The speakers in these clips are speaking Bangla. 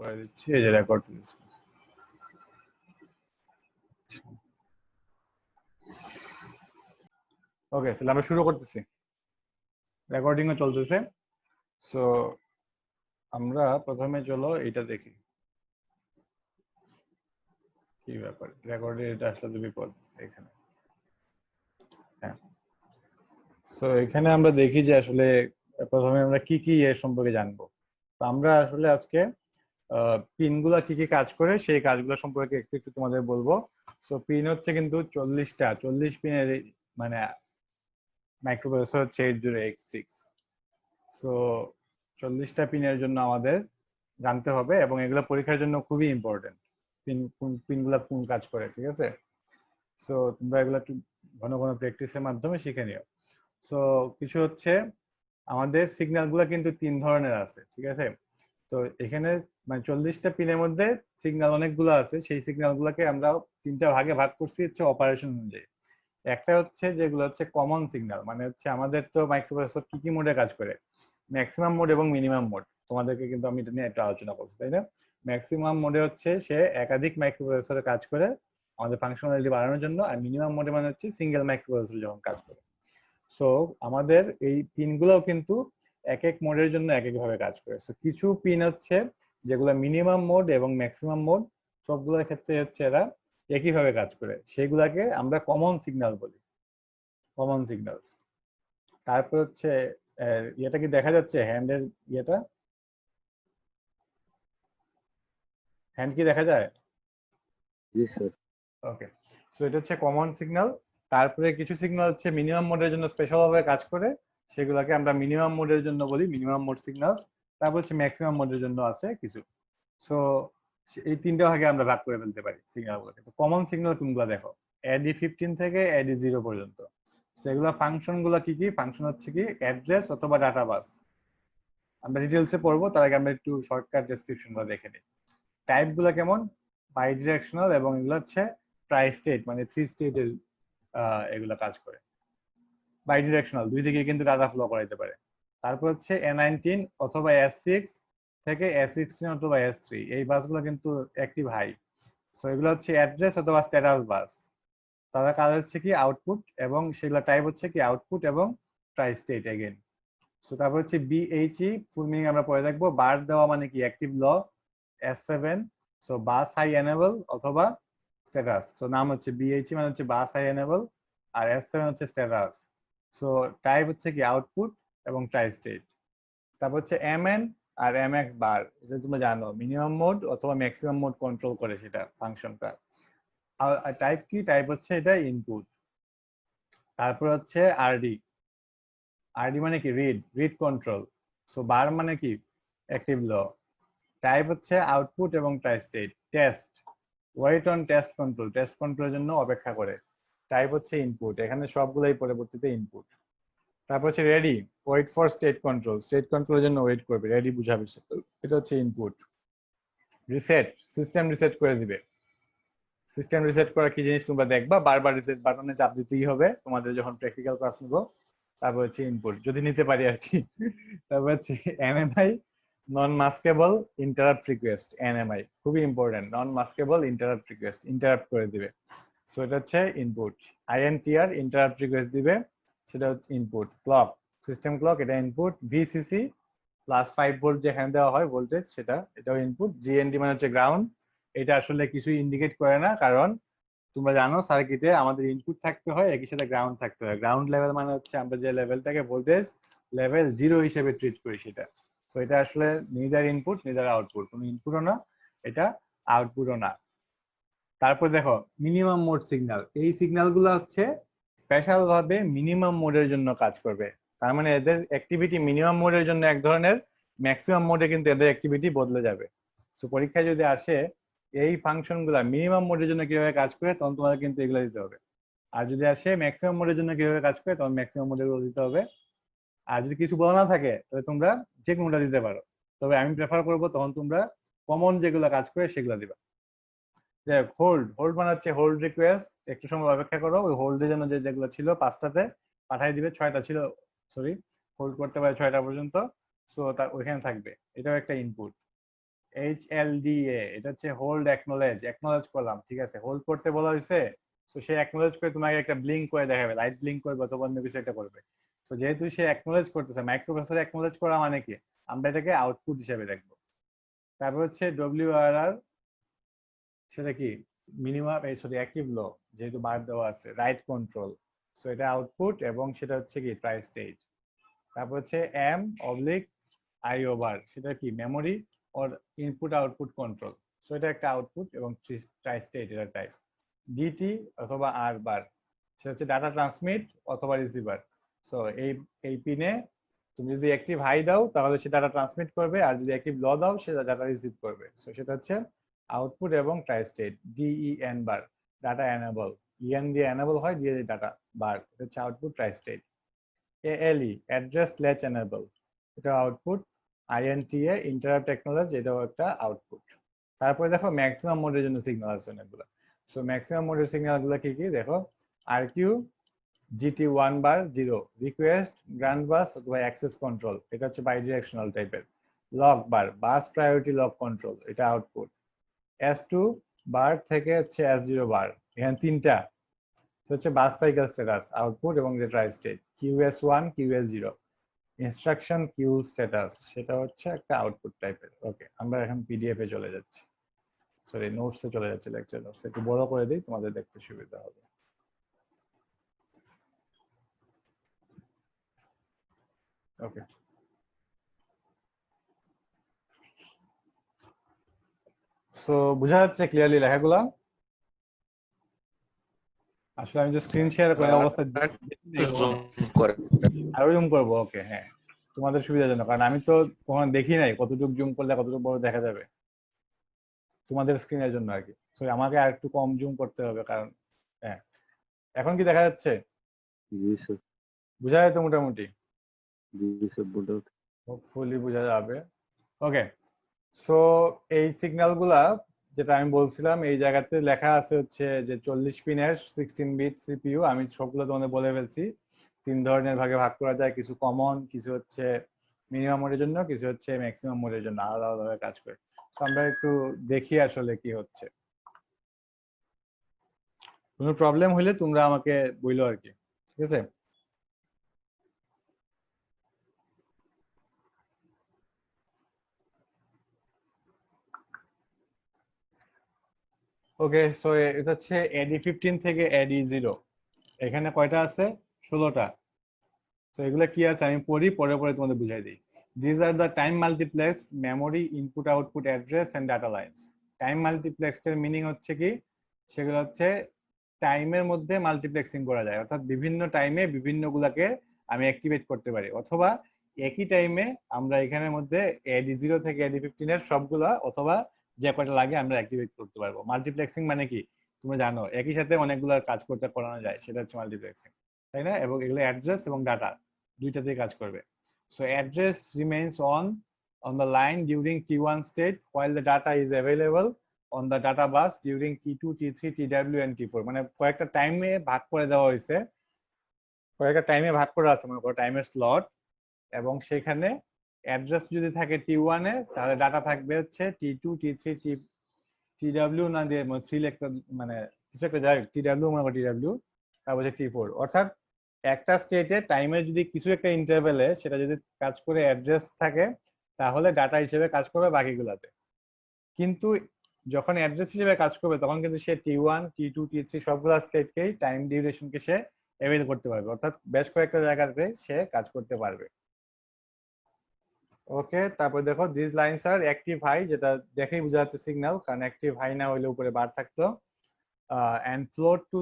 করে দিচ্ছি, এই যে রেকর্ড দিচ্ছি। ওকে, তাহলে আমরা শুরু করতেছি। রেকর্ডিংও চলতেছে। সো আমরা প্রথমে চলো এটা দেখি কি ব্যাপার। রেকর্ডে এটা আসলে বিপদ এখানে। হ্যাঁ, সো এখানে আমরা দেখি যে আসলে প্রথমে আমরা কি কি এর সম্পর্কে জানবো। তো আমরা আসলে আজকে পিনগুলা কি কি কাজ করে সেই কাজগুলো সম্পর্কে একটু একটু তোমাদের বলবো। সো পিন হচ্ছে কিন্তু 40 পিনের মানে মাইক্রোপ্রসেসর হচ্ছে 80X6। সো 40টা পিনের জন্য আমাদের জানতে হবে এবং এগুলো পরীক্ষার জন্য খুবই ইম্পর্টেন্ট। পিনগুলা কোন কাজ করে, ঠিক আছে? সো তোমরা এগুলো একটু ঘন ঘন প্র্যাকটিসের মাধ্যমে শিখে নিও। সো কিছু হচ্ছে আমাদের সিগন্যাল গুলা কিন্তু 3 ধরনের আছে, ঠিক আছে? তো এখানে মানে 40টা পিনের মধ্যে সিগন্যাল অনেকগুলো আছে, সেই সিগন্যাল গুলাকে আমরা 3টা ভাগে ভাগ করছি হচ্ছে অপারেশন অনুযায়ী। একটা হচ্ছে যেগুলো হচ্ছে কমন সিগন্যাল, মানে হচ্ছে আমাদের তো মাইক্রোপ্রসেসর কি কি মোডে কাজ করে, ম্যাক্সিমাম মোড এবং মিনিমাম মোড। তোমাদেরকে কিন্তু আমি এটা নিয়ে একটা আলোচনা করছি, তাই না? ম্যাক্সিমাম মোডে হচ্ছে সে একাধিক মাইক্রোপ্রসেসরে কাজ করে আমাদের ফাংশনালিটি বাড়ানোর জন্য, আর মিনিমাম মোডে মানে হচ্ছে সিঙ্গেল মাইক্রোপ্রসেসর যখন কাজ করে। সো আমাদের এই পিনগুলোও কিন্তু এক এক মোডের জন্য এক এক ভাবে কাজ করে। সো কিছু পিন হচ্ছে যেগুলো মিনিমাম মোড এবং ম্যাক্সিমাম মোড সবগুলোর ক্ষেত্রে হচ্ছে এরা একইভাবে কাজ করে, সেগুলাকে আমরা কমন সিগন্যাল বলি, কমন সিগন্যাল। তারপর হচ্ছে ইয়েটা কি দেখা যাচ্ছে, হ্যান্ডের ইয়েটা, হ্যান্ড কি দেখা যায়? জি স্যার। ওকে, সো এটা হচ্ছে কমন সিগন্যাল। তারপরে কিছু সিগন্যাল হচ্ছে মিনিমাম মোডের জন্য স্পেশাল ভাবে কাজ করে, সেগুলোকে আমরা মিনিমাম মোডের জন্য বলি মিনিমাম মোড সিগন্যাল। তারপর হচ্ছে ম্যাক্সিমাম মোডের জন্য আছে কিছু। সো এই 3টা ভাগে আমরা ভাগ করে ফেলতে পারি সিগন্যালগুলোকে। তো কমন সিগন্যাল কোনগুলো দেখো, AD15 থেকে AD0 পর্যন্ত। সেগুলো ফাংশন গুলো কি কি? ফাংশন হচ্ছে কি অ্যাড্রেস অথবা ডাটা বাস। আমরা ডিটেলসে পড়বো, তার আগে আমরা একটু শর্টকাট ডেসক্রিপশন গুলো দেখে নিই। টাইপ গুলো কেমন? বাই ডিরেকশনাল, এবং এগুলো হচ্ছে ট্রাই স্টেট মানে 3 স্টেটের এগুলো কাজ করে। বাই ডিরেকশনাল, দুই দিকে কিন্তু ডাটা ফ্লো করাইতে পারে। তারপর হচ্ছে A19 অথবা S6 থেকে S16 অথবা S3, এই বাসগুলো কিন্তু অ্যাক্টিভ হাই। সো এগুলো হচ্ছে অ্যাড্রেস অথবা স্ট্যাটাস বাস। তারা কাজ হচ্ছে কি আউটপুট, এবং সেগুলো টাইপ হচ্ছে কি আউটপুট এবং ট্রাই স্টেট এগেন। সো তারপর হচ্ছে BHE, ফুল মিনিং আমরা পরে দেখবো। বার দেওয়া মানে কি অ্যাক্টিভ ল। S7, সো বাস হাই এনেবল অথবা স্ট্যাটাস। সো নাম হচ্ছে BHE মানে হচ্ছে বাস হাই এনেবল, আর S7 হচ্ছে স্ট্যাটাস। সো টাইপ হচ্ছে কি আউটপুট এবং ট্রাই স্টেট। তারপর হচ্ছে MN আর MX বার, এটা তুমি জানো মিনিমাম মোড অথবা ম্যাক্সিমাম মোড কন্ট্রোল করে সেটা ফাংশনটা। আর টাইপ কি? টাইপ হচ্ছে এটা ইনপুট। তারপর হচ্ছে RD, RD মানে কি রিড কন্ট্রোল। সো বার মানে কি অ্যাক্টিভ ল। টাইপ হচ্ছে আউটপুট এবং tri state. Test, wait on test control, test কন্ট্রোলের জন্য অপেক্ষা করে। টাইপ হচ্ছে ইনপুট, এখানে সবগুলোই পরবর্তীতে ইনপুট। তারপর হচ্ছে ready, wait for state control, state কন্ট্রোলের জন্য ওয়েট করবে, রেডি বুঝাবে, এটা হচ্ছে ইনপুট। রিসেট, সিস্টেম রিসেট করে দিবে। সিস্টেম রিসেট করা কি জিনিস তোমরা দেখবা, বারবার রিসেট বাটনে চাপ দিতেই হবে তোমাদের যখন প্র্যাকটিক্যাল ক্লাস নিব। তারপর হচ্ছে ইনপুট, যদি নিতে পারি আর কি। তারপর হচ্ছে NMI, নন মাস্কেবল ইন্টারাপ্ট রিকোয়েস্ট। NMI খুবই ইম্পর্টেন্ট, নন মাস্কেবল ইন্টারাপ্ট রিকোয়েস্ট, ইন্টারাপ্ট করে দিবে। সো এটা হচ্ছে ইনপুট। INTR, ইন্টারাপ্ট রিকোয়েস্ট দিবে, সেটা হচ্ছে ইনপুট। ক্লক, সিস্টেম ক্লক, এটা ইনপুট। VCC, +5 ভোল্ট যেখানে দেওয়া হয় ভোল্টেজ, সেটা এটাও ইনপুট। GND মানে হচ্ছে গ্রাউন্ড, এটা আসলে কিছুই ইন্ডিকেট করে না, কারণ তোমরা জানো সার্কিটে আমাদের ইনপুট থাকতে হয়, একই সাথে গ্রাউন্ড থাকতে হয়। গ্রাউন্ড লেভেল মানে হচ্ছে আমরা যে লেভেলটাকে ভোল্টেজ লেভেল 0 হিসেবে ট্রিট করি সেটা। তো এটা আসলে নিদার ইনপুট নিদার আউটপুট, কোনো ইনপুটও না, এটা আউটপুটও না। তারপর দেখো মিনিমাম মোড সিগন্যাল, এই সিগন্যাল গুলো হচ্ছে স্পেশাল ভাবে মিনিমাম মোডের জন্য কাজ করবে। তার মানে এদের অ্যাক্টিভিটি মিনিমাম মোডের জন্য এক ধরনের, ম্যাক্সিমাম মোডে কিন্তু এদের অ্যাক্টিভিটি বদলে যাবে। তো পরীক্ষায় যদি আসে এই ফাংশন গুলা মিনিমাম মোডের জন্য কিভাবে কাজ করে, তখন তোমাদের কিন্তু এগুলো দিতে হবে। আর যদি আসে ম্যাক্সিমাম মোডের জন্য কিভাবে কাজ করে, তখন ম্যাক্সিমাম মোডের গুলো দিতে হবে। আর যদি কিছু বলা না থাকে তাহলে তোমরা যে কোনোটা দিতে পারো, তবে আমি প্রেফার করবো তখন তোমরা কমন যেগুলো কাজ করে সেগুলো দিবা। হোল্ড, হোল্ড মানে হচ্ছে হোল্ড রিকোয়েস্ট, একটু সময় অপেক্ষা করো, ওই হোল্ডের জন্য যেগুলো ছিল 5টাতে পাঠাই দিবে, 6টা ছিল সরি, হোল্ড করতে পারে 6টা পর্যন্ত। সো ওইখানে থাকবে, এটাও একটা ইনপুট। HLDA এটা হচ্ছে হোল্ড অ্যাকনোলেজ করলাম, ঠিক আছে, হোল্ড করতে বলা হয়েছে। তো সে অ্যাকনোলেজ করে তোমাকে একটা ব্লিঙ্ক করে দেখাবে, লাইট ব্লিঙ্ক করবে অথবা অন্য কিছু একটা করবে। তো যেহেতু সে অ্যাকনোলেজ করতেছে, মাইক্রোপ্রসেসর অ্যাকনোলেজ করা মানে কি, আমরা এটাকে আউটপুট হিসেবে দেখবো। তারপর হচ্ছে WRR, সেটা কি মিনিমাম সরি অ্যাক্টিভ লো, যেহেতু বার দেওয়া আছে, রাইট কন্ট্রোল, সো এটা আউটপুট এবং সেটা হচ্ছে কি ট্রাই স্টেট। তারপর হচ্ছে IO বার, সেটা কি memory or input output control, so এটা একটা আউটপুট এবং ট্রাই স্টেট এটা টাইপ। DT অথবা R বার, সেটা হচ্ছে ডাটা ট্রান্সমিট অথবা রিসিভার। সো এই পিনে তুমি যদি অ্যাক্টিভ হাই দাও তাহলে সে ডাটা ট্রান্সমিট করবে, আর যদি অ্যাক্টিভ লো দাও সে ডাটা রিসিভ করবে। সো সেটা হচ্ছে আউটপুট এবং ট্রাই স্টেট। DEN বার, ডাটা এনেবল, EN দিয়ে এনেবল হয়, দিয়ে ডাটা বার, এটা হচ্ছে output try state. ALE address latch enable, এটা আউটপুট। INTA ইন্টারাপ্ট টেকনোলজি, এটাও একটা আউটপুট। তারপরে দেখো ম্যাক্সিমাম মোডের জন্য সিগন্যাল আছে অনেকগুলো। সো ম্যাক্সিমাম মোডের সিগন্যাল গুলো কি কি দেখো, RQ GT1 বার 0, রিকোয়েস্ট, গ্রান্ট বাস অথবা অ্যাক্সেস কন্ট্রোল, এটা হচ্ছে বাই ডিরেকশনাল টাইপের। লক বার, বাস প্রায়োরিটি লক কন্ট্রোল, এটা আউটপুট। S2 বার থেকে হচ্ছে S0 বার, এখানে তিনটা হচ্ছে বাস সাইকেল স্ট্যাটাস আউটপুট এবং এটা tri state. QS1 QS0 instruction queue status, সেটা হচ্ছে একটা আউটপুট টাইপের। ওকে, আমরা এখন PDF এ চলে যাচ্ছি, সরি নোটসে চলে যাচ্ছি, লেকচার নোটস একটু বড় করে দিই তোমাদের দেখতে সুবিধা হবে। ওকে, সো বোঝা যাচ্ছে ক্লিয়ারলি লেখাগুলা? আসলে আমি যে স্ক্রিন শেয়ার করে অবস্থা আরো জুম করবো। ওকে, হ্যাঁ, তোমাদের সুবিধার জন্য, কারণ আমি তো কখনো দেখি নাই কতটুকু জুম করলে কতটুকু বড় দেখা যাবে, তোমাদের স্ক্রিনের জন্য আর কি। সো আমাকে আর একটু কম জুম করতে হবে, কারণ হ্যাঁ। এখন কি দেখা যাচ্ছে? জি স্যার। বোঝা যায় তো মোটামুটি? জি স্যার, মোটামুটি হোপফুলি বোঝা যাবে। ওকে, সো এই সিগন্যাল গুলা যেটা আমি বলছিলাম, এই জায়গাতে লেখা আছে হচ্ছে যে 40 পিনের 16 বিট CPU। আমি সবগুলো তোমাদের বলে ফেলছি। 3 ধরনের ভাগে ভাগ করা যায়, কিছু কমন, কিছু হচ্ছে মিনিমাম মোডের জন্য, কিছু হচ্ছে ম্যাক্সিমাম মোডের জন্য, আলাদা আলাদা কাজ করে। তো আমরা একটু দেখি আসলে কি হচ্ছে। কোনো প্রবলেম হলে তোমরা আমাকে বইলো আর কি, ঠিক আছে? ওকে, সো এটা হচ্ছে AD15 থেকে AD0, এখানে কয়টা আছে? 16টা। তো এগুলো কি আছে আমি পড়ি, পরে পরে তোমাদের বুঝাই দিই। These are the time multiplexed memory input output address and data lines. Time multiplexed এর মিনিং হচ্ছে কি, সেগুলো হচ্ছে টাইমের মধ্যে মাল্টিপ্লেক্সিং করা যায়, অর্থাৎ বিভিন্ন টাইমে বিভিন্ন গুলাকে আমি অ্যাক্টিভেট করতে পারি, অথবা একই টাইমে আমরা এখানের মধ্যে AD0 থেকে AD15 এর সবগুলা অথবা যে কয়টা লাগে আমরা অ্যাক্টিভেট করতে পারবো। মাল্টিপ্লেক্সিং মানে কি তোমরা জানো, একই সাথে অনেকগুলো কাজ করতে করানো যায়, সেটা হচ্ছে মাল্টিপ্লেক্সিং, তাই না? এবং এগুলো অ্যাড্রেস এবং ডাটা দুইটাতেই কাজ করবে। So address remains on the line during T1 state while the data is available on the data bus during T2, T3, TW and T4। মানে কয়েকটা টাইমে ভাগ করে দেওয়া হয়েছে, কয়েকটা টাইমে ভাগ করা আছে, মনে করো টাইমের স্লট, এবং সেখানে অ্যাড্রেস যদি থাকে T1 এ তাহলে ডাটা থাকবে হচ্ছে T2, T3, TW না দিয়ে 3 লিখতে, মানে কিছু একটা যায় TW, মনে করো TW, তারপর হচ্ছে T4। অর্থাৎ একটা স্টেটে টাইমের যদি কিছু একটা ইন্টারভ্যালে সেটা যদি কাজ করে অ্যাড্রেস থাকে তাহলে ডাটা হিসেবে কাজ করবে বাকিগুলাতে। কিন্তু যখন অ্যাড্রেস হিসেবে কাজ করবে তখন কিন্তু সে T1, T2, T3 সবগুলা স্টেটকেই টাইম ডিউরেশনকে সে অ্যাভেল করতে পারবে, অর্থাৎ বেশ কয়েকটা জায়গাতে সে কাজ করতে পারবে। ওকে, তারপর দেখো this lines are active high, যেটা দেখেই বোঝা যাচ্ছে সিগন্যাল, কারণ অ্যাক্টিভ হাই না হইলে উপরে বার থাকতো। and float to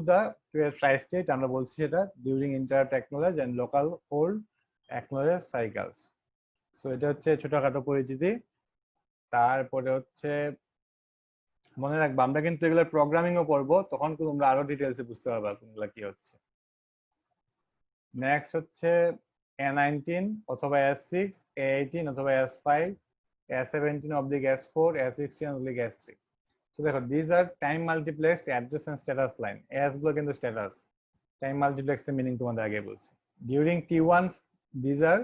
a try state, আমরা বলছি সেটা during interrupt acknowledge and local hold acknowledge cycles। So এটা হচ্ছে ছোটখাটো পরিচিতি। তারপরে হচ্ছে মনে রাখবা আমরা কিন্তু এগুলো প্রোগ্রামিং ও পড়বো, তখন তোমরা আরো ডিটেইলসে বুঝতে পারবা কোনগুলা কি হচ্ছে। নেক্সট হচ্ছে A19 অথবা S6, A18 অথবা S5, A17/S4, A16/S3। তো দেখো these are time multiplexed address and status line, S গুলো কিন্তু স্ট্যাটাস, টাইম মাল্টিপ্লেক্স এর মিনিং তোমাদের আগে বলছি। during T1 these are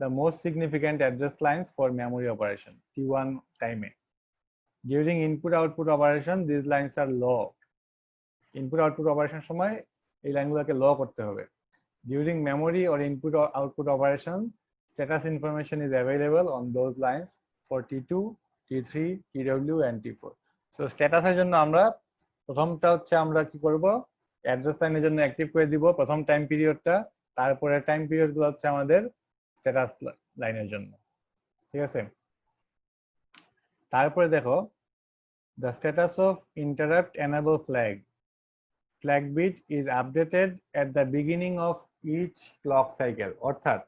the most significant address lines for memory operation, T1 টাইমে। During input output operation this lines are low. Input output operation সময় এই লাইনগুলোকে লো করতে হবে। During memory or input output operation status information is available on those lines for T2, T3, TW and T4। So স্ট্যাটাসের জন্য আমরা প্রথমটা হচ্ছে আমরা কি করব, অ্যাড্রেস লাইনের জন্য অ্যাক্টিভ করে দিব প্রথম টাইম পিরিয়ডটা, তারপরে টাইম পিরিয়ডগুলো হচ্ছে আমাদের স্ট্যাটাস লাইনের জন্য, ঠিক আছে। তারপরে দেখো the status of interrupt enable flag bit is updated at the beginning of each clock cycle। অর্থাৎ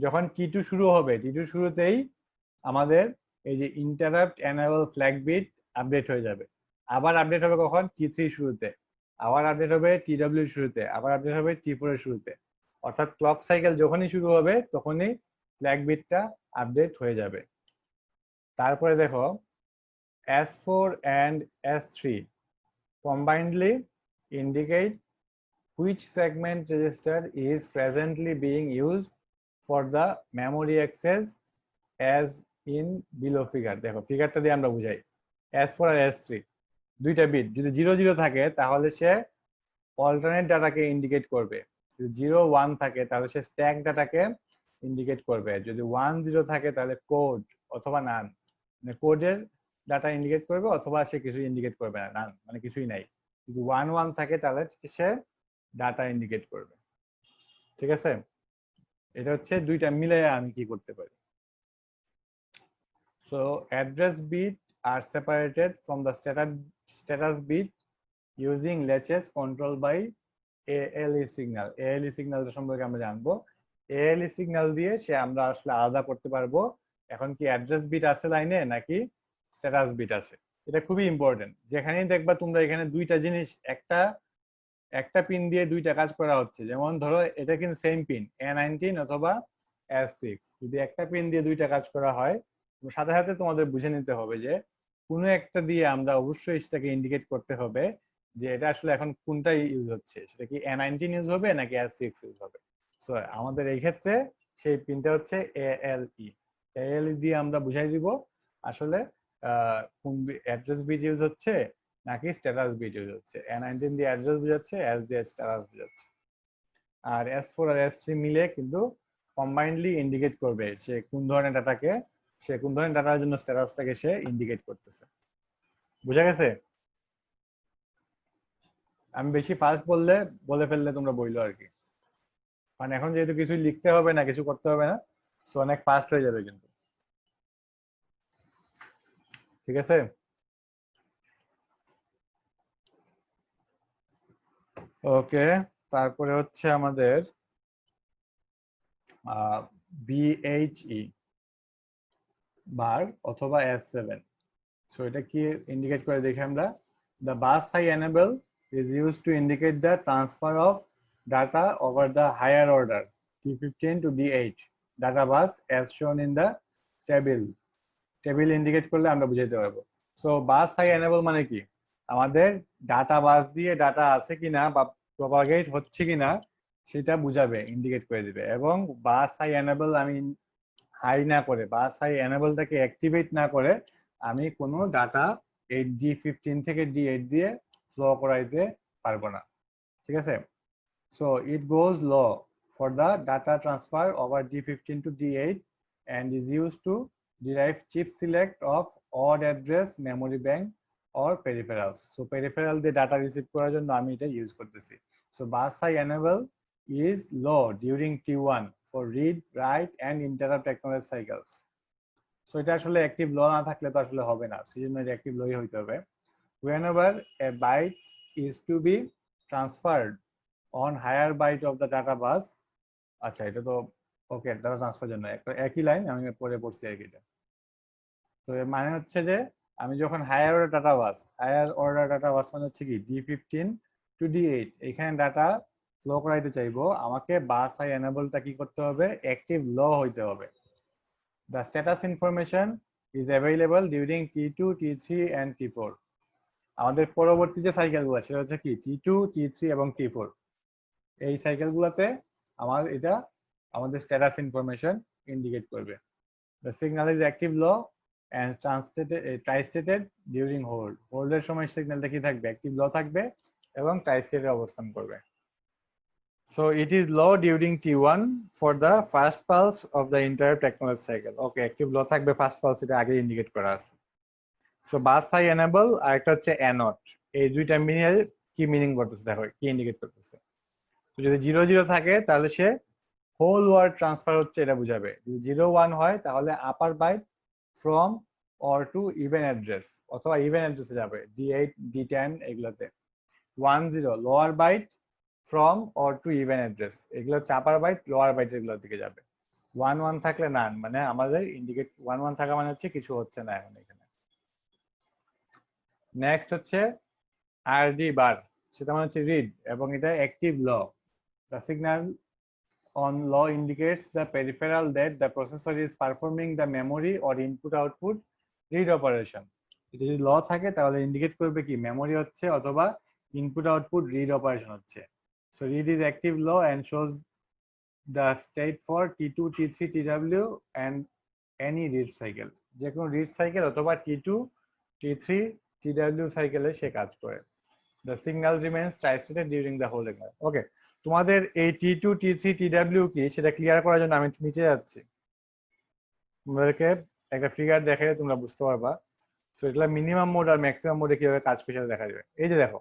যখন T2 শুরু হবে, T2 শুরুতেই আমাদের এই যে interrupt enable flag bit update হয়ে যাবে। আবার আপডেট হবে কখন, T3 শুরুতে, আবার আপডেট হবে TW শুরুতে, আবার আপডেট হবে T4 এর শুরুতে। অর্থাৎ ক্লক সাইকেল যখনই শুরু হবে তখনই ফ্ল্যাগ বিটটা আপডেট হয়ে যাবে। তারপরে দেখো S4 and S3 combinedly indicate which segment register is presently being used for the memory access as in below figure। দেখো ফিগারটা দিয়ে আমরা বুঝাই। S4 আর S3 দুইটা বিট যদি 0 0 থাকে তাহলে সে অল্টারনেট ডাটাকে ইন্ডিকেট করবে, যদি 0 1 থাকে তাহলে সে স্ট্যাক ডাটাকে ইন্ডিকেট করবে, যদি 1 0 থাকে তাহলে কোড অথবা নান, মানে কোডের ডাটা ইন্ডিকেট করবে অথবা সে কিছু ইন্ডিকেট করবে না, নান মানে কিছুই নাই। যদি 1 1 থাকে তাহলে সে ডাটা ইন্ডিকেট করবে, ঠিক আছে। এটা হচ্ছে দুইটা মিলে আমি কি করতে পারি। So address bit are separated from the status bit using latches controlled by ALE signal। ALE signal সম্পর্কে আমরা জানবো। ALE signal দিয়ে সে আমরা আসলে আলাদা করতে পারবো এখন কি অ্যাড্রেস বিট আছে লাইনে নাকি স্ট্যাটাস বিট আছে। এটা খুবই ইম্পর্টেন্ট। যেখানেই দেখবা তোমরা এখানে দুইটা জিনিস একটা পিন দিয়ে দুইটা কাজ করা হচ্ছে, যেমন ধরো এটা কিন্তু সেম পিন A19 অথবা S6, যদি একটা পিন দিয়ে দুইটা কাজ করা হয় সাথে সাথে তোমাদের বুঝে নিতে হবে যে কোনো একটা দিয়ে আমরা অবশ্যই সেটাকে ইন্ডিকেট করতে হবে যে এটা আসলে এখন কোনটা ইউজ হচ্ছে, সেটা কি A19 ইউজ হবে নাকি S6 ইউজ হবে। সো আমাদের এই ক্ষেত্রে সেই পিনটা হচ্ছে ALE। ALE দিয়ে আমরা বুঝাই দিব আসলে কোন অ্যাড্রেস বিট ইউজ হচ্ছে নাকি স্ট্যাটাস বিট ইউজ হচ্ছে। A19 দিয়ে অ্যাড্রেস বোঝাচ্ছে, S দিয়ে স্ট্যাটাস বোঝাচ্ছে। আর S4 আর S3 মিলে কিন্তু কম্বাইন্ডলি ইন্ডিকেট করবে সে কোন ধরনের ডাটার জন্য স্ট্যাটাসটাকে সে ইন্ডিকেট করতেছে। বুঝা গেছে? আমি বেশি ফাস্ট বলে ফেললে তোমরা বইলো আর কি, মানে এখন যেহেতু কিছু লিখতে হবে না, কিছু করতে হবে না, সো অনেক ফাস্ট হয়ে যাবে কিন্তু, ঠিক আছে। ওকে, তারপরে হচ্ছে আমাদের BHE বার অথবা S7। সো এটা কি ইন্ডিকেট করে দেখি আমরা। The bus high enable is used to indicate the transfer of data over the higher order T15 to D8 data bus as shown in the table। Table indicate করলে আমরা বুঝাইতে পারবো। সো বাস হাই এনেবল মানে কি, আমাদের ডাটা বাস দিয়ে ডাটা আছে কিনা বা প্রপাগেট হচ্ছে কিনা সেটা বুঝাবে, ইন্ডিকেট করে দিবে। এবং বাস হাই এনেবল আমি হাই না করে, বাস হাই এনেবলটাকে অ্যাক্টিভেট না করে আমি কোনো ডাটা এই D15 থেকে D8 দিয়ে ফ্লো করাইতে পারবো না, ঠিক আছে। So it goes low for the data transfer over D15 to D8 and is used to derive chip select of odd address memory bank or peripherals। So peripheral দিয়ে ডাটা রিসিভ করার জন্য আমি এটা ইউজ করতেছি। So bus high enable is low during T1 for read, write and interrupt acknowledge cycles। So এটা আসলে অ্যাক্টিভ লো না থাকলে তো আসলে হবে না, সেজন্য এটা অ্যাক্টিভ লোই হইতে হবে। Whenever a byte is to be transferred on higher byte of the data bus। আচ্ছা এটা তো ওকে, ডাটা ট্রান্সফার জন্য একই লাইন আমি পরে পড়ছি আর কি। এটা তো এর মানে হচ্ছে যে আমি যখন হায়ার অর্ডার ডাটা বাস মানে হচ্ছে কি D15 to D8 এখানে ডাটা ফ্লো করাইতে চাইবো, আমাকে বাস হাই এনেবলটা কি করতে হবে, অ্যাক্টিভ লো হইতে হবে। The status information is available during T2, T3 and T4। আমাদের পরবর্তী যে সাইকেলগুলো সেটা হচ্ছে কি T2, T3 এবং T4। এই সাইকেলগুলোতে এটা আমাদের স্ট্যাটাস ইনফরমেশন ইন্ডিকেট করবে। The signal is active low and tri-stated during hold. হোল্ডের সময় সিগন্যালটা কি থাকবে? অ্যাক্টিভ লো থাকবে এবং tri-state অবস্থান করবে। So it is low during T1 for the first pulse of the interrupt acknowledge cycle. Okay, active low থাকবে first pulse, এটা আগে ইন্ডিকেট করা আছে। So bus high enable আর একটা হচ্ছে anot, এই দুইটা মিনিয়ে কি মিনিং করতেছে দেখো, কি ইন্ডিকেট করতেছে। তো যদি 0 0 থাকে তাহলে সে হোল ওয়ার্ড ট্রান্সফার হচ্ছে এটা বুঝাবে। যদি 0 1 হয় তাহলে upper byte from or to even address অথবা ইভেন অ্যাড্রেসে যাবে, D8 D10 এগুলোতে। 1 0 lower byte from or to even address, এগুলো হচ্ছে আপার বাইট, লোয়ার বাইট এগুলোর দিকে যাবে। 1 1 থাকলে নান, মানে আমাদের ইন্ডিকেট 1 1 থাকা মানে হচ্ছে কিছু হচ্ছে না এখন এখানে। নেক্সট হচ্ছে আরডি বার, সেটা মানে হচ্ছে রিড এবং এটা active low. The signal on law indicates the peripheral that the processor is performing the memory or input output read operation. এটা যদি ল থাকে তাহলে ইন্ডিকেট করবে কি মেমোরি হচ্ছে অথবা ইনপুট আউটপুট রিড অপারেশন হচ্ছে। So read is active low and shows the state for T2 T3 TW and any read cycle, যে কোনো রিড সাইকেল অথবা T2 T3 TW সাইকেলে সে কাজ করে। The signal remains tri-stated during the whole exam. Okay, তোমাদের এই T2 T3 TW কি সেটা ক্লিয়ার করার জন্য আমি নিচে যাচ্ছি, তোমাদেরকে একটা ফিগার দেখে তোমরা বুঝতে পারবা। সো এটা মিনিমাম মোড আর ম্যাক্সিমাম মোডে কিভাবে কাজ করে সেটা দেখা যাবে। এই যে দেখো,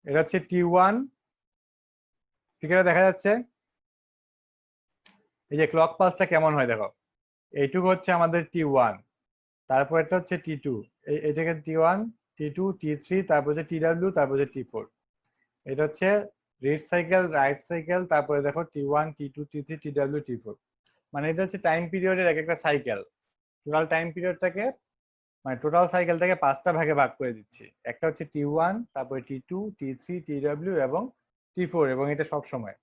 এটা হচ্ছে T1, ফিগারে দেখা যাচ্ছে এই যে ক্লক পালসটা কেমন হয় দেখো, এইটুকু হচ্ছে আমাদের T1, তারপর এটা হচ্ছে T2, এটাকে T1 T2 T3, তারপর হচ্ছে TW, তারপর হচ্ছে T4। এটা হচ্ছে রিড সাইকেল, রাইট সাইকেল, তারপরে দেখো T1 T2 T3 TW T4, মানে এটা হচ্ছে টাইম পিরিয়ডের এক একটা সাইকেল। টোটাল টাইম পিরিয়ডটাকে মানে টোটাল সাইকেলটাকে 5টা ভাগে ভাগ করে দিচ্ছি। একটা হচ্ছে T1, তারপরে T2 T3 TW এবং T4, এবং এটা সব সময়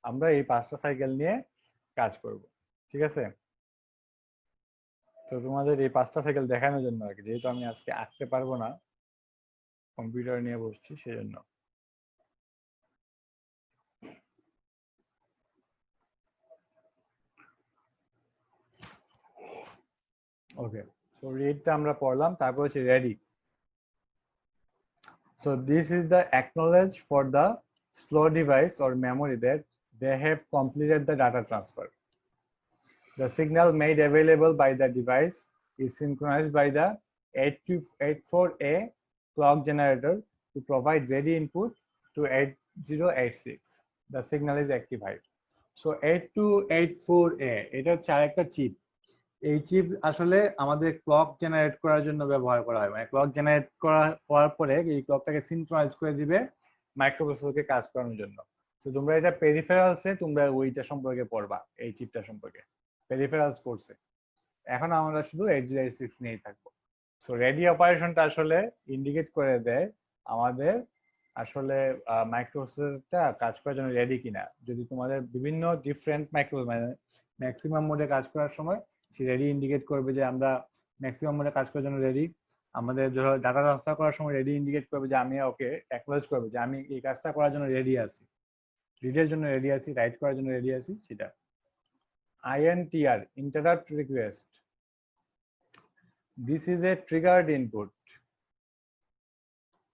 আমরা এই 5টা সাইকেল নিয়ে কাজ করব। ঠিক আছে, তো তোমাদের এই 5টা সাইকেল দেখানোর জন্য আর কি, যেহেতু আমি আজকে আঁকতে পারবো না, কম্পিউটার নিয়ে বসছি সেজন্য। ওকে, সো রিডটা আমরা পড়লাম, তারপর হচ্ছে ready. So this is the acknowledge for the slow device or memory that they have completed the data transfer. The signal made available by the device is synchronized by the 8284A clock generator to provide ready input to 8086. The signal is activated. So 8284A এটা হচ্ছে আরেকটা চিপ। এই চিপ আসলে আমাদের ক্লক জেনারেট করার জন্য ব্যবহার করা হয়, মানে ক্লক জেনারেট করার পরে এই ক্লকটাকে সিনক্রোনাইজ করে দিবে মাইক্রোপ্রসেসরকে কাজ করানোর জন্য। তো তোমরা এটা পেরিফেরালসে তোমরা ওইটা সম্পর্কে পড়বা, এই চিপটা সম্পর্কে পেরিফেরালস কোর্সে। এখন আমরা শুধু 8086 নিয়েই থাকবো। সো রেডি অপারেশনটা আসলে ইন্ডিকেট করে দেয় আমাদের আসলে মাইক্রোপ্রসেসরটা কাজ করার জন্য রেডি কিনা। যদি তোমাদের বিভিন্ন ডিফারেন্ট মাইক্রো মানে ম্যাক্সিমাম মোডে কাজ করার সময় সে রেডি ইন্ডিকেট করবে যে আমরা ম্যাক্সিমাম মোডে কাজ করার জন্য রেডি। আমাদের ধরো ডাটা ট্রান্সফার করার সময় রেডি ইন্ডিকেট করবে যে আমি ওকে অ্যাকনোলেজ করবে যে আমি এই কাজটা করার জন্য রেডি আছি, রিডের জন্য রেডি আছি, রাইট করার জন্য রেডি আছি, সেটা। INTR, interrupt request. This is a triggered input.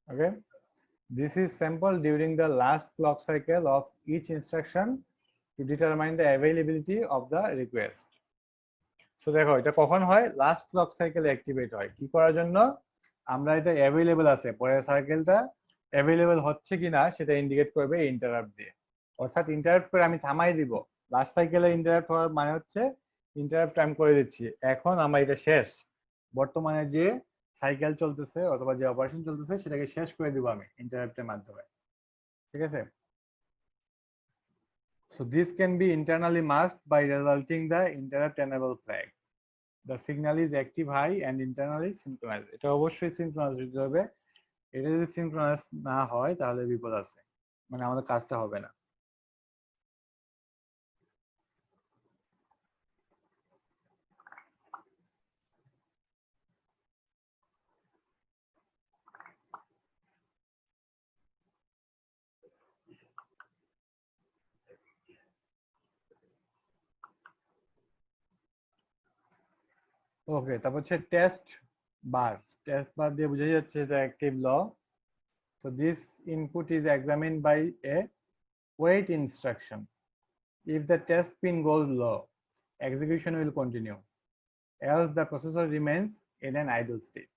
Okay, this is sampled during the last clock cycle of each instruction to determine the availability of the request. So দেখো এটা কখন হয়, লাস্ট ক্লক সাইকেলে অ্যাক্টিভেট হয় কি করার জন্য, আমরা এটা অ্যাভেলেবল আছে পরের সাইকেলটা অ্যাভেলেবল হচ্ছে কিনা সেটা ইন্ডিকেট করবে ইন্টারাপ্ট দিয়ে। অর্থাৎ ইন্টারাপ্ট করে আমি থামাই দিব, লাস্ট সাইকেলে ইন্টারাপ্ট হওয়ার মানে হচ্ছে ইন্টারাপ্ট আমি করে দিচ্ছি, এখন আমার এটা শেষ, বর্তমানে যে সাইকেল চলতেছে অথবা যে অপারেশন চলতেছে সেটাকে শেষ করে দিব আমি ইন্টারাপ্টের মাধ্যমে। ঠিক আছে, so this can be internally masked by resulting the interrupt enable flag. The signal is active high and internally synchronized. এটা অবশ্যই সিনক্রোনাইজ হতে হবে, এটা যদি সিনক্রোনাইজ না হয় তাহলে বিপদ আছে, মানে আমাদের কাজটা হবে না। ওকে, তারপর হচ্ছে টেস্ট বার দিয়ে বোঝা যাচ্ছে এটা active low. So this input is examined by a wait instruction. If the test pin goes low, execution will continue, else the processor remains in an idle state.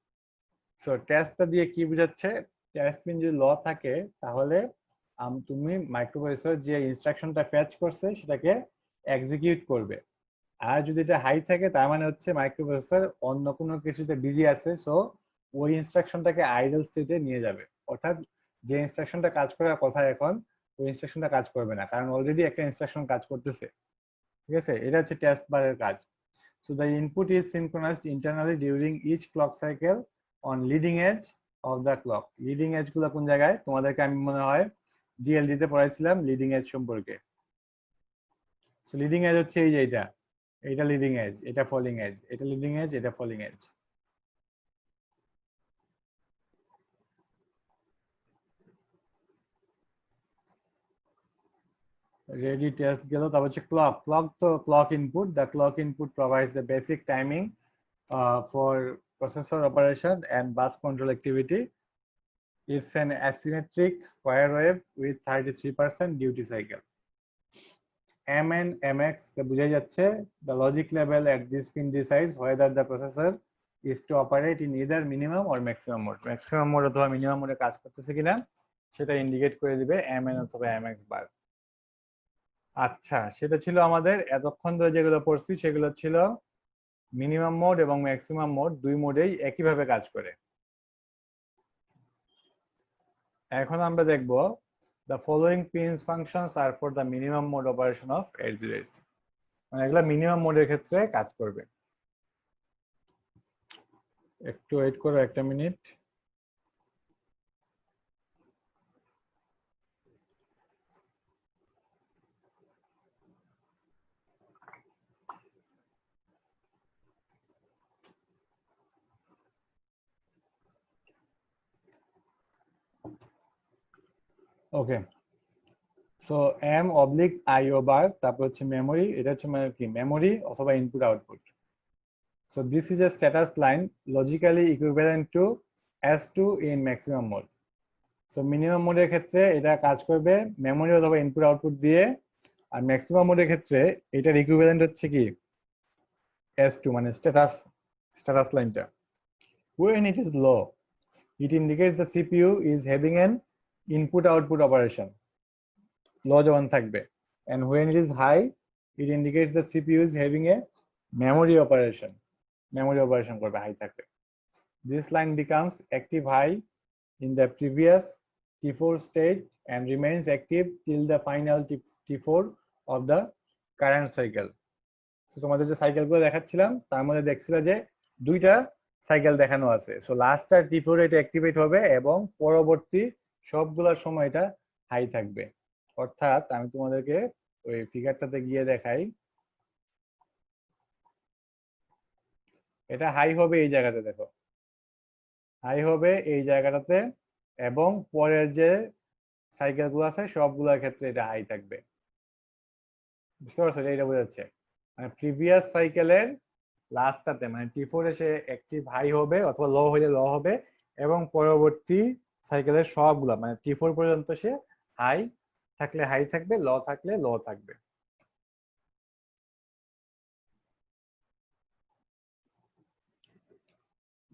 So টেস্টটা দিয়ে কি বোঝাচ্ছে, টেস্ট পিন যদি ল থাকে তাহলে তুমি মাইক্রোপ্রসেসর যে ইনস্ট্রাকশনটা ফেচ করছে সেটাকে এক্সিকিউট করবে। আর যদি এটা হাই থাকে তার মানে হচ্ছে মাইক্রোপ্রসেসর অন্য কোনো কিছুতে বিজি আছে, সো ওই ইনস্ট্রাকশনটাকে আইডল স্টেটে নিয়ে যাবে। অর্থাৎ যে ইনস্ট্রাকশনটা কাজ করার কথা এখন, ওই ইনস্ট্রাকশনটা কাজ করবে না, কারণ অলরেডি একটা ইনস্ট্রাকশন কাজ করতেছে। ঠিক আছে, এটা হচ্ছে টেস্ট বারের কাজ। So the input is synchronized internally during each clock cycle on leading edge of the clock. Leading edge গুলো কোন জায়গায় তোমাদেরকে আমি মনে হয় ডিএলডি তে পড়াইছিলাম লিডিং এজ সম্পর্কে। সো লিডিং এজ হচ্ছে এই যে এটা লিডিং এজ, এটা ফলিং এজ, এটা লিডিং এজ, এটা ফলিং এজ। রেডি টেস্ট গেল, তারপর হচ্ছে clock input. The clock input provides the basic timing for processor operation and bus control activity. It's an asymmetric square wave with 33% duty cycle. M and MX বোঝা যাচ্ছে the logic level at this pin decides whether the processor is to operate in either minimum or maximum mode. Maximum mode অথবা minimum mode কাজ করতেছে কিনা সেটা ইন্ডিকেট করে দিবে MN অথবা MX বার। আচ্ছা, সেটা ছিল আমাদের এতক্ষণ ধরে যেগুলো পড়ছি সেগুলো ছিল মিনিমাম মোড এবং ম্যাক্সিমাম মোড, দুই মোডেই একইভাবে কাজ করে। এখন আমরা দেখব the following pins functions are for the minimum mode operation of 8080, মানে এগুলা মিনিমাম মোডের ক্ষেত্রে কাজ করবে। একটু ওয়েট করো একটা মিনিট। ওকে, সো এম অবলিক আইও বার, তারপর হচ্ছে মেমোরি, এটা হচ্ছে মানে কি মেমোরি অথবা input output. So this is a status line logically equivalent to S2 in maximum mode. So minimum মোডের ক্ষেত্রে এটা কাজ করবে মেমোরি অথবা ইনপুট আউটপুট দিয়ে, আর ম্যাক্সিমাম মোডের ক্ষেত্রে এটার ইকুইভ্যালেন্ট হচ্ছে কি S2, মানে স্ট্যাটাস লাইনটা। When it is low, it indicates the CPU is having an input output operation, low যখন থাকবে, and when it is high, it indicates the CPU is having a memory operation করবে হাই থাকলে। This line becomes active high in the previous T4 state and remains active till the final T4 of the current cycle. So তোমাদের যে সাইকেলগুলো দেখাচ্ছিলাম তার মধ্যে দেখছিলা যে দুইটা সাইকেল দেখানো আছে। সো লাস্টটা T4 এটা অ্যাক্টিভেট হবে এবং পরবর্তী সবগুলোর সময় এটা হাই থাকবে। অর্থাৎ আমি তোমাদেরকে ওই ফিগারটাতে গিয়ে দেখাই, এটা হাই হবে এই জায়গাতে, দেখো হাই হবে এই জায়গাটাতে, এবং পরের যে সাইকেলগুলো আছে সবগুলোর ক্ষেত্রে এটা হাই থাকবে। বুঝতে পারছো, এটা বোঝাচ্ছে মানে প্রিভিয়াস সাইকেলের লাস্টটাতে মানে T4 এসে অ্যাক্টিভ হাই হবে অথবা লো হলে লো হবে, এবং পরবর্তী সাইকেলের সবগুলা মানে T4 পর্যন্ত সে হাই থাকলে হাই থাকবে, লো থাকলে লো থাকবে।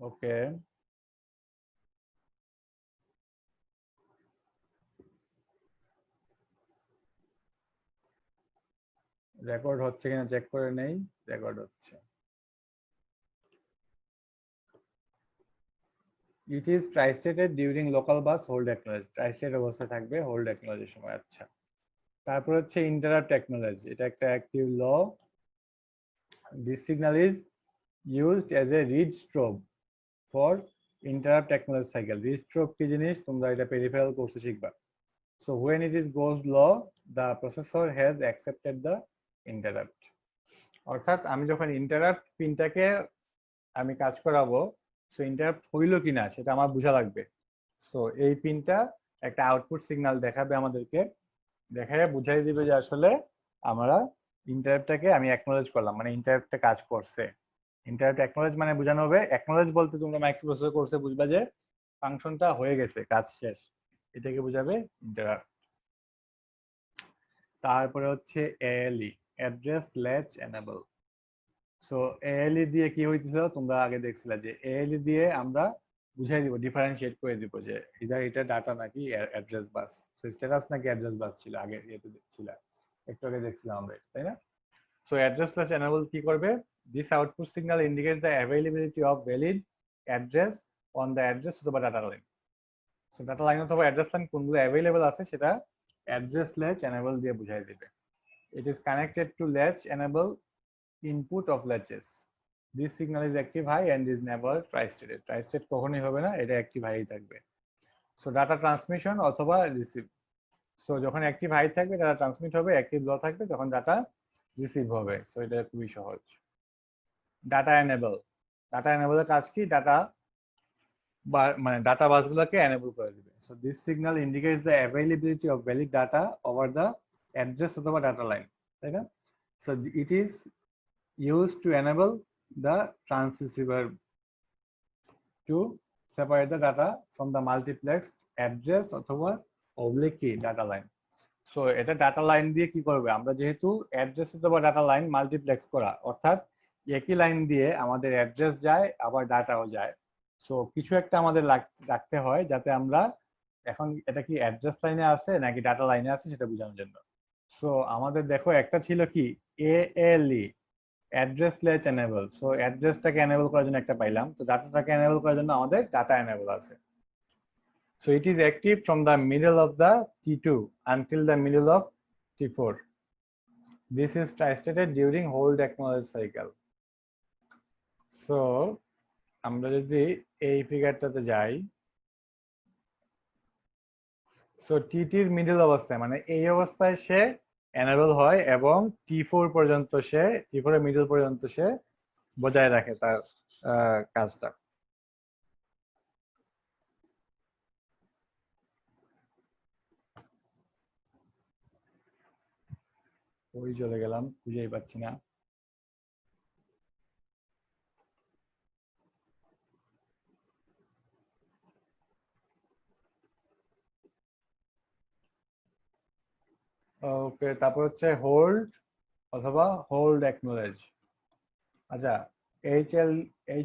ওকে, রেকর্ড হচ্ছে কিনা চেক করে নেই। রেকর্ড হচ্ছে। It is tristated during local bus hold acknowledge, tristate অবস্থায় থাকবে হোল্ড অ্যাকনোলেজের সময়। আচ্ছা, তারপর হচ্ছে ইন্টারাপ্ট অ্যাকনোলেজ, এটা একটা active low. This signal is used as a read strobe for interrupt acknowledge cycle. Read strobe কি জিনিস তোমরা এটা পেরিফেরাল কোর্সে শিখবা। So when it is goes low, the processor has accepted the interrupt. অর্থাৎ আমি যখন ইন্টারাপ্ট পিনটাকে আমি কাজ করাবো, সো ইন্টারাপ্ট হইলো কিনা সেটা আমার বোঝা লাগবে। সো এই পিনটা একটা আউটপুট সিগন্যাল দেখাবে আমাদেরকে, দেখায় বুঝাই দিবে যে আসলে আমরা ইন্টারাপ্টটাকে আমি অ্যাকনোলেজ করলাম, মানে ইন্টারাপ্টটা কাজ করছে। ইন্টারাপ্ট অ্যাকনলেজ মানে বোঝানো হবে, অ্যাকনলেজ বলতে তোমরা মাইক্রোপ্রসেসর কোর্সে বুঝবা যে ফাংশনটা হয়ে গেছে, কাজ শেষ, এটাকে বোঝাবে ইন্টারাপ্ট। তারপরে হচ্ছে এএলই, অ্যাড্রেস ল্যাচ এনেবল। সো এএলই দিয়ে কি হইতেছে তোমরা আগে দেখছিলা যে এএলই দিয়ে আমরা বুঝাই দিব, ডিফারেন্সিয়েট করে দিব যে এটা ডাটা নাকি অ্যাড্রেস বাস। সো স্ট্যাটাস নাকি অ্যাড্রেস বাস ছিল আগে, এতে ছিল একটু আগে দেখছিলাম আমরা, তাই না? So address/enable enable কি করবে? This output signal indicates the availability of valid address on the address অথবা data line. So data line অথবা address line কোনগুলো available আছে সেটা address/enable দিয়ে বুঝাই দিবে। It is connected to latch enable input of latches. This signal is active high and is never tri-stated. Tri-state কখনোই হবে না, এটা active high থাকবে। So data transmission অথবা receive. So যখন active high থাকবে data transmit হবে, active low থাকবে তখন data রিসিভ হবে। সো এটা খুবই সহজ। ডাটা এনেবল, ডাটা এনেবলের কাজ কি? ডাটা মানে ডাটা বাসগুলোকে এনেবল করে দিবে। So this signal indicates the availability of valid data over the address অথবা ডাটা লাইন, তাই না? So it is use to enable the transreceiver to separate the data from the multiplexed address অথবা অবলিক কি ডাটা লাইন। সো এটা ডাটা লাইন দিয়ে কি করবে? আমরা যেহেতু অ্যাড্রেস অথবা ডাটা লাইন মাল্টিপ্লেক্স করা, অর্থাৎ একই লাইন দিয়ে আমাদের অ্যাড্রেস যায় আবার ডাটাও যায়। সো কিছু একটা আমাদের রাখতে হয় যাতে আমরা এখন এটা কি অ্যাড্রেস লাইনে আছে নাকি ডাটা লাইনে আছে সেটা বোঝানোর জন্য। সো আমাদের দেখো একটা ছিল কি ALE, address latch enable. So অ্যাড্রেসটাকে এনেবল করার জন্য একটা পাইলাম, তো ডাটাটাকে এনেবল করার জন্য আমাদের ডাটা এনেবল আছে। So it is active from the middle of the T2 until the middle of T4. This is tri-stated during hold acknowledge cycle. So আমরা যদি এই ফিগারটাতে যাই, সো টিটির মিডল অবস্থায় মানে এই অবস্থায় সে এনেবল হয় এবং T4 পর্যন্ত সে, T4 এর মিডল পর্যন্ত সে বজায় রাখে তার কাজটা। ওই চলে গেলাম, খুঁজেই পাচ্ছি না। ওকে, তারপর হচ্ছে হোল্ড অথবা হোল্ড অ্যাকনোলেজ। আচ্ছা,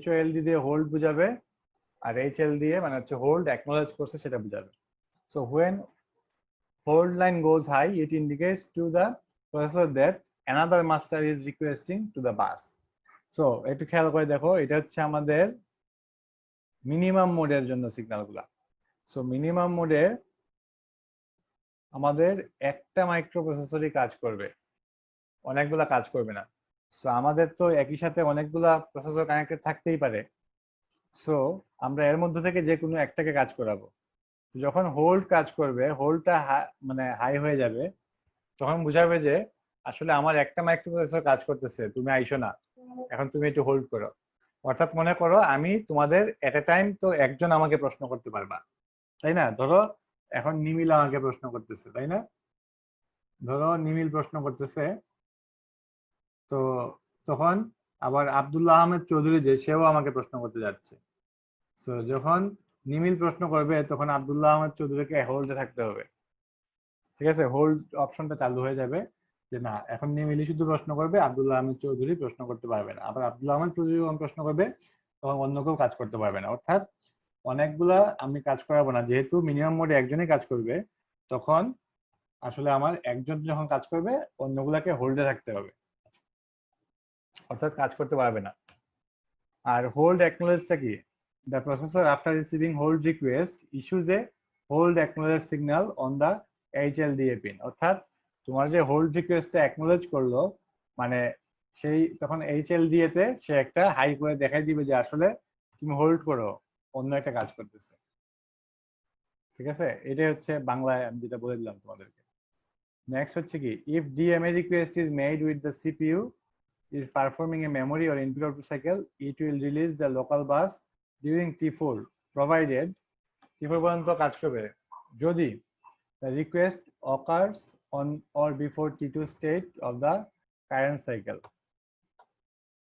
HOLD দিয়ে হোল্ড বুঝাবে, আর HL দিয়ে মানে হচ্ছে হোল্ড অ্যাকনোলেজ করছে সেটা বুঝাবে। So when hold line goes high, it indicates to the processor that another master is requesting to the bus. So একটু খেয়াল করে দেখো, এটা হচ্ছে আমাদের মিনিমাম মোডের জন্য সিগন্যালগুলা। সো মিনিমাম মোডে আমাদের একটা মাইক্রোপ্রসেসরই কাজ করবে, অনেকগুলা কাজ করবে না। সো আমাদের তো একই সাথে অনেকগুলা প্রসেসর কানেক্টেড থাকতেই পারে। সো আমরা এর মধ্যে থেকে যে কোনো একটাকে কাজ করাবো। যখন হোল্ড কাজ করবে, হোল্ডটা মানে হাই হয়ে যাবে, তখন বুঝাবে যে আসলে আমার একটা মাইক্রোপ্রসেসর কাজ করতেছে, তুমি আইসো না, এখন তুমি একটু হোল্ড করো। অর্থাৎ মনে করো আমি তোমাদের এট এ টাইম তো একজন আমাকে প্রশ্ন করতে পারবা, তাই না? ধরো এখন নিমিল আমাকে প্রশ্ন করতেছে, তাই না? ধরো নিমিল প্রশ্ন করতেছে, তো তখন আবার আব্দুল্লাহ আহমেদ চৌধুরী যে সেও আমাকে প্রশ্ন করতে যাচ্ছে। সো যখন নিমিল প্রশ্ন করবে তখন আব্দুল্লাহ আহমেদ চৌধুরীকে হোল্ডে থাকতে হবে, ঠিক আছে? হোল্ড অপশনটা চালু হয়ে যাবে যে না, এখন নিমিলি শুধু প্রশ্ন করবে, আব্দুল্লাহ আহমেদ চৌধুরী প্রশ্ন করতে পারবে না। আবার আব্দুল্লাহ আহমেদ চৌধুরী যখন প্রশ্ন করবে তখন অন্য কেউ কাজ করতে পারবে না। অর্থাৎ অনেকগুলা আমি কাজ করাবো না, যেহেতু মিনিমাম মোডে একজনই কাজ করবে, তখন আসলে আমার একজন যখন কাজ করবে অন্যগুলাকে হোল্ডে থাকতে হবে, অর্থাৎ কাজ করতে পারবে না। আর হোল্ড অ্যাকনোলেজটা কি? The processor after receiving hold request issues A hold acknowledge signal on the HLDA pin. অর্থাৎ তোমার যে হোল্ড রিকোয়েস্টটা অ্যাকনোলেজ করলো, মানে সেই তখন HLDA তে সে একটা হাই করে দেখাই দিবে যে আসলে তুমি হোল্ড করো, অন্য একটা কাজ করতেছে। ঠিক আছে, এটাই হচ্ছে বাংলায় আমি যেটা বলে দিলাম তোমাদেরকে। নেক্সট হচ্ছে কি, if DMA request is made with the CPU is performing a memory or input output cycle, it will release the local bus during T4 provided T4 পর্যন্ত কাজ করবে যদি the request occurs on or before T2 state of the current cycle.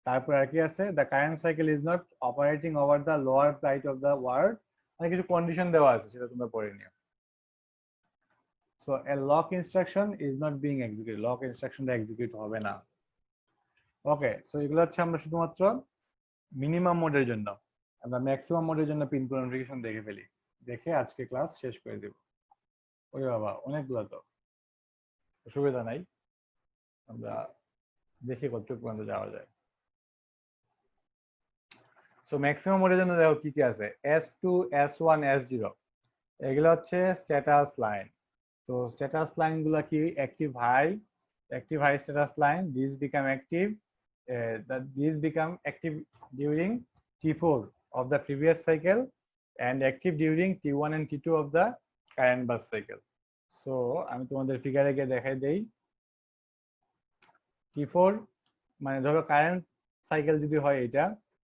তারপর আর কি আছে, the current cycle is not operating over the lower byte of the word, মানে কিছু কন্ডিশন দেওয়া আছে, সেটা তোমরা পড়ে নিও। So a lock instruction is not being execute, lock ইনস্ট্রাকশনটা এক্সিকিউট হবে না। ওকে, সো এগুলো হচ্ছে আমরা শুধুমাত্র মিনিমাম মোডের জন্য। আমরা ম্যাক্সিমাম মোডের জন্য পিন কোড নোটিফিকেশন দেখে ফেলি, দেখে আজকে ক্লাস শেষ করে দেব। ওই বাবা, অনেকগুলো তো, অসুবিধা নাই, আমরা দেখি কতটুকু পর্যন্ত যাওয়া যায়। সো ম্যাক্সিমাম মোডের জন্য দেখো কি কি আছে, S2, S1, S0, এগুলো হচ্ছে স্ট্যাটাস লাইন। তো স্ট্যাটাস লাইন গুলা কি, active high status line, this become active during T4 of the previous cycle and active during T1 and T2 of the current bus cycle. So আমি তোমাদের ফিগারে গিয়ে দেখাই দেই। T4 মানে ধরো কারেন্ট সাইকেল যদি হয় এটা,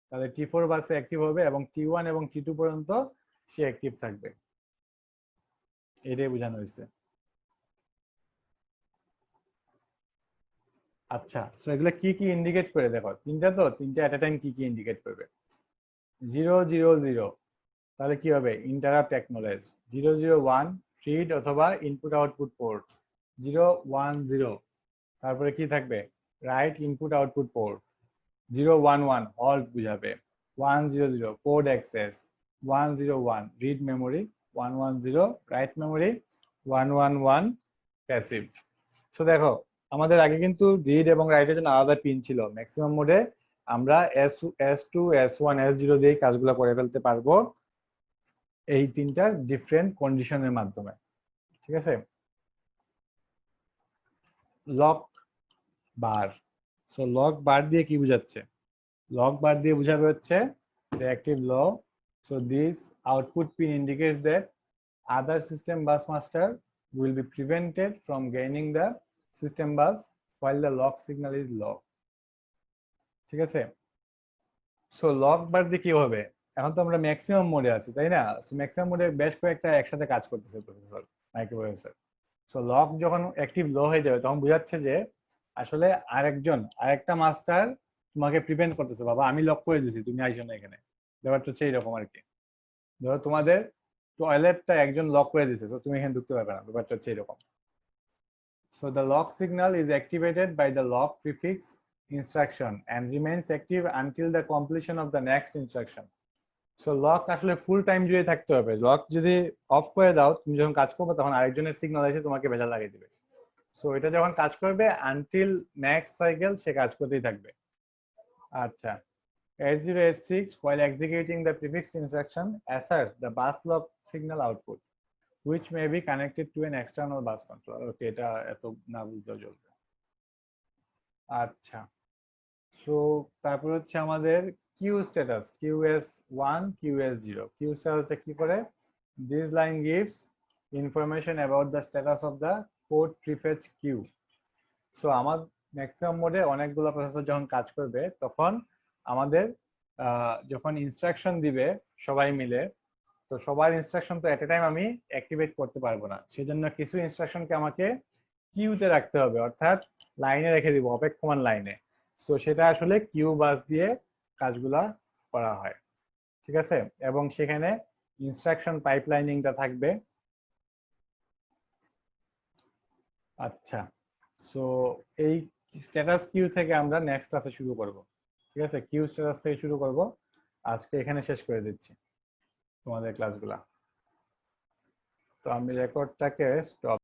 তাহলে T4 বাসে অ্যাক্টিভ হবে এবং T1 এবং T2 পর্যন্ত সে অ্যাক্টিভ থাকবে, এটাই বোঝানো হয়েছে। আচ্ছা, সো এগুলো কি কি ইন্ডিকেট করে দেখো, তিনটা এট এ টাইম কি কি ইন্ডিকেট করবে। 000, তাহলে কি হবে, ইন্টারাপ্ট অ্যাকনোলেজ। 001 রিড অথবা ইনপুট আউটপুট পোর্ট। 010 তারপরে কি থাকবে, right input output port. 011 halt বুঝাবে। 100 code access. 101 read memory. 110 right memory. 111 passive. So দেখো আমাদের আগে কিন্তু রিড এবং রাইটের জন্য আলাদা পিন ছিল, ম্যাক্সিমাম মোডে আমরা S2, S1, S0 দিয়ে কাজগুলো করে ফেলতে পারবো এই তিনটা ডিফারেন্ট কন্ডিশনের মাধ্যমে, ঠিক আছে। লক বার, সো লক বার দিয়ে কি বোঝাচ্ছে, লক বার দিয়ে বোঝাবে হচ্ছে reactive low. So this output pin indicates that other system bus master will be prevented from gaining the system bus while the lock signal is low, ঠিক আছে। সো লক বার দিয়ে কি হবে, এখন তো আমরা ম্যাক্সিমাম মোডে আছি তাই না, সো ম্যাক্সিমাম মোডে বেশ কয়েকটা একসাথে কাজ করতেছে প্রসেসর, মাইক্রোপ্রসেসর। সো লক যখন অ্যাক্টিভ লো হয়ে যাবে তখন বোঝাচ্ছে যে আসলে আরেকটা মাস্টার তোমাকে প্রিভেন্ট করতেছে, বাবা আমি লক করে দিয়েছি তুমি আইসো না এখানে, ব্যাপারটা হচ্ছে এইরকম আর কি। ধরো তোমাদের টয়লেটটা একজন লক করে দিয়েছে, তো তুমি এখানে ঢুকতে পারবে না, ব্যাপারটা হচ্ছে এরকম। So the lock signal is activated by the lock prefix instruction and remains active until the completion of the next instruction. So lock আসলে ফুল টাইম জুড়ে থাকতে হবে, লক যদি অফ করে দাও তুমি যখন কাজ করবে তখন আরেকজনের সিগন্যাল এসে তোমাকে ভেজা লাগিয়ে দিবে। সো এটা যখন কাজ করবে আনটিল নেক্সট সাইকেল সে কাজ করতেই থাকবে। আচ্ছা, 8086 while executing the prefix instruction asserts the bus lock signal output which may be connected to an external bus controller. ওকে, এটা এত না বুঝলেও চলবে। আচ্ছা, সো তারপর হচ্ছে আমাদের Q status, QS1, QS0। Q স্ট্যাটাসটা কি করে, this line gives information about the status of the code prefetch queue. So আমার ম্যাক্সিমাম মোডে অনেকগুলো প্রসেসর যখন কাজ করবে তখন আমাদের যখন ইনস্ট্রাকশন দিবে সবাই মিলে, তো সবার ইনস্ট্রাকশন তো এট এ টাইম আমি অ্যাক্টিভেট করতে পারবো না, সেজন্য কিছু ইনস্ট্রাকশনকে আমাকে কিউতে রাখতে হবে, অর্থাৎ লাইনে রেখে দিব, অপেক্ষমান লাইনে। সো সেটা আসলে কিউ বাস দিয়ে কাজগুলা করা হয়, ঠিক আছে। এবং সেখানে ইনস্ট্রাকশন পাইপলাইনিংটা থাকবে। আচ্ছা, সো এই স্ট্যাটাস কিউ থেকে আমরা নেক্সট ক্লাসে শুরু করব, ঠিক আছে। কিউ স্ট্যাটাস থেকে শুরু করব, আজকে এখানে শেষ করে দিচ্ছি তোমাদের ক্লাসগুলা। তো আমি রেকর্ডটাকে স্টপ